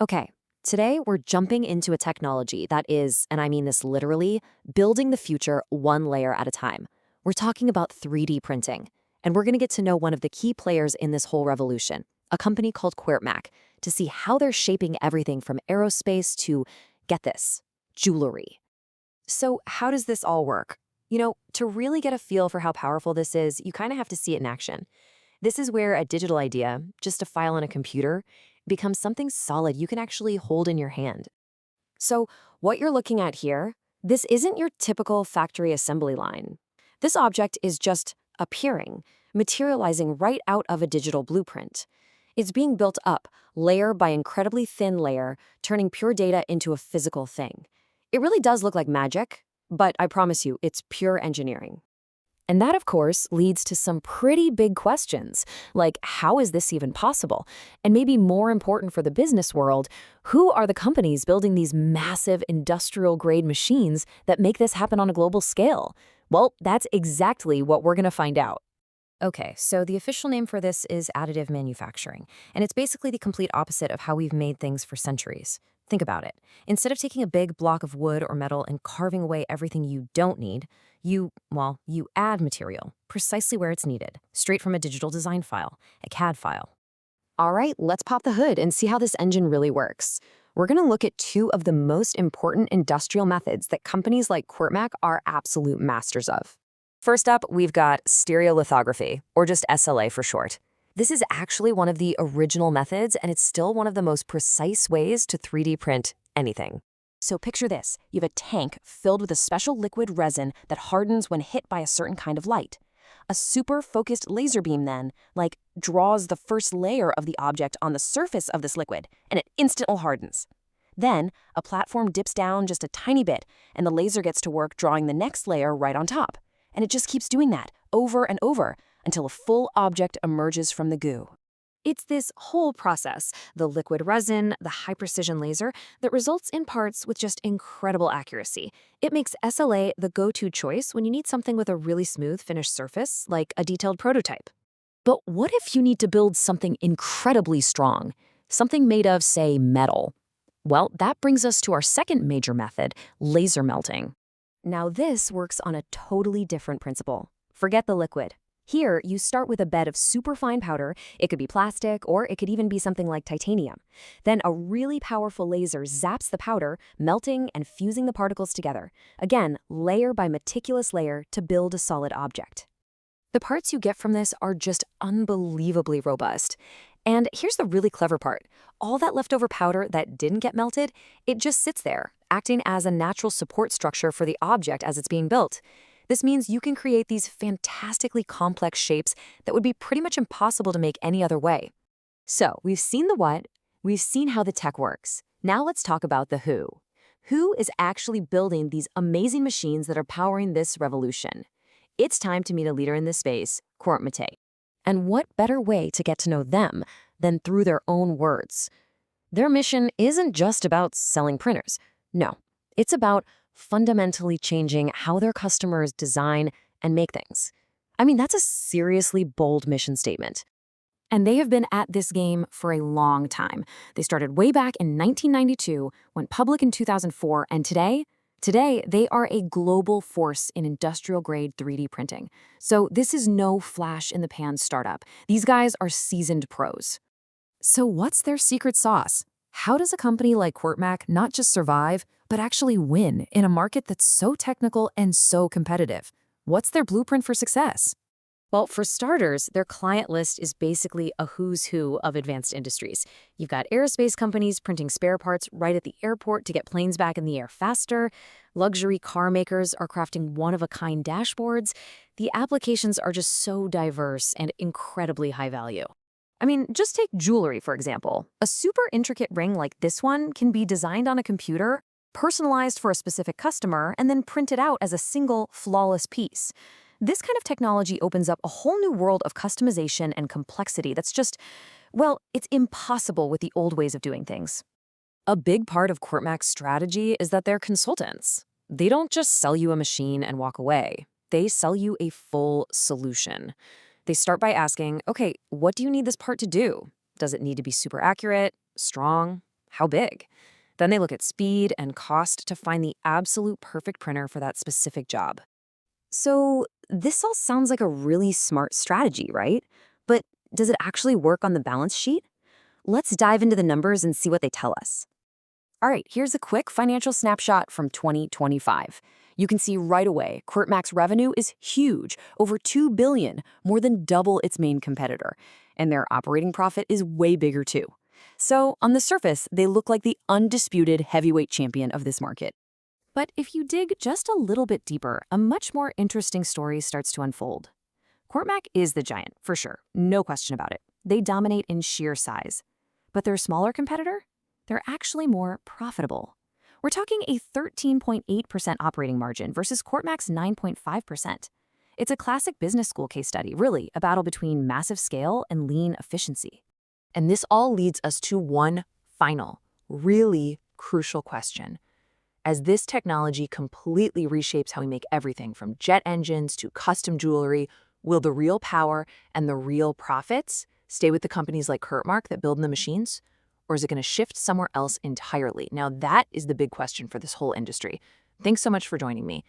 Okay, today we're jumping into a technology that is, and I mean this literally, building the future one layer at a time. We're talking about 3D printing, and we're going to get to know one of the key players in this whole revolution, a company called Kwirtmak, to see how they're shaping everything from aerospace to, get this, jewelry. So, how does this all work? To really get a feel for how powerful this is, you kind of have to see it in action. This is where a digital idea, just a file on a computer, becomes something solid you can actually hold in your hand. So, what you're looking at here, this isn't your typical factory assembly line. This object is just appearing, materializing right out of a digital blueprint. It's being built up, layer by incredibly thin layer, turning pure data into a physical thing. It really does look like magic, but I promise you, it's pure engineering. And that, of course, leads to some pretty big questions, like how is this even possible? And maybe more important for the business world, who are the companies building these massive industrial-grade machines that make this happen on a global scale? Well, that's exactly what we're going to find out. Okay, so the official name for this is additive manufacturing, and it's basically the complete opposite of how we've made things for centuries. Think about it. Instead of taking a big block of wood or metal and carving away everything you don't need, you add material, precisely where it's needed, straight from a digital design file, a CAD file. All right, let's pop the hood and see how this engine really works. We're going to look at two of the most important industrial methods that companies like Kwirtmak are absolute masters of. First up, we've got stereolithography, or just SLA for short. This is actually one of the original methods, and it's still one of the most precise ways to 3D print anything. So picture this. You have a tank filled with a special liquid resin that hardens when hit by a certain kind of light. A super focused laser beam then, draws the first layer of the object on the surface of this liquid, and it instantly hardens. Then, a platform dips down just a tiny bit, and the laser gets to work drawing the next layer right on top. And it just keeps doing that, over and over, until a full object emerges from the goo. It's this whole process, the liquid resin, the high-precision laser, that results in parts with just incredible accuracy. It makes SLA the go-to choice when you need something with a really smooth finished surface, like a detailed prototype. But what if you need to build something incredibly strong? Something made of, say, metal? Well, that brings us to our second major method, laser melting. Now this works on a totally different principle. Forget the liquid. Here, you start with a bed of superfine powder. It could be plastic, or it could even be something like titanium. Then a really powerful laser zaps the powder, melting and fusing the particles together. Again, layer by meticulous layer to build a solid object. The parts you get from this are just unbelievably robust. And here's the really clever part. All that leftover powder that didn't get melted, it just sits there, acting as a natural support structure for the object as it's being built. This means you can create these fantastically complex shapes that would be pretty much impossible to make any other way. So, we've seen the what, we've seen how the tech works. Now let's talk about the who. Who is actually building these amazing machines that are powering this revolution? It's time to meet a leader in this space, Kwirtmak. And what better way to get to know them than through their own words? Their mission isn't just about selling printers. No, it's about fundamentally changing how their customers design and make things. I mean, that's a seriously bold mission statement. And they have been at this game for a long time. They started way back in 1992, went public in 2004, and today they are a global force in industrial-grade 3D printing. So this is no flash-in-the-pan startup. These guys are seasoned pros. So what's their secret sauce? How does a company like Kwirtmak not just survive, but actually win in a market that's so technical and so competitive? What's their blueprint for success? Well, for starters, their client list is basically a who's who of advanced industries. You've got aerospace companies printing spare parts right at the airport to get planes back in the air faster. Luxury car makers are crafting one-of-a-kind dashboards. The applications are just so diverse and incredibly high value. I mean, just take jewelry, for example. A super intricate ring like this one can be designed on a computer, personalized for a specific customer, and then printed out as a single, flawless piece. This kind of technology opens up a whole new world of customization and complexity that's just, well, it's impossible with the old ways of doing things. A big part of Kwirtmak's strategy is that they're consultants. They don't just sell you a machine and walk away. They sell you a full solution. They start by asking, okay, what do you need this part to do? Does it need to be super accurate, strong? How big? Then they look at speed and cost to find the absolute perfect printer for that specific job. So, this all sounds like a really smart strategy, right? But does it actually work on the balance sheet? Let's dive into the numbers and see what they tell us. All right, here's a quick financial snapshot from 2025. You can see right away, Kwirtmak's revenue is huge, over $2 billion, more than double its main competitor. And their operating profit is way bigger too. So, on the surface, they look like the undisputed heavyweight champion of this market. But if you dig just a little bit deeper, a much more interesting story starts to unfold. Kwirtmak is the giant, for sure, no question about it. They dominate in sheer size. But their smaller competitor? They're actually more profitable. We're talking a 13.8% operating margin versus Kwirtmak's 9.5%. It's a classic business school case study, really, a battle between massive scale and lean efficiency. And this all leads us to one final, really crucial question. As this technology completely reshapes how we make everything from jet engines to custom jewelry, will the real power and the real profits stay with the companies like Kwirtmak that build the machines? Or is it going to shift somewhere else entirely? Now, that is the big question for this whole industry. Thanks so much for joining me.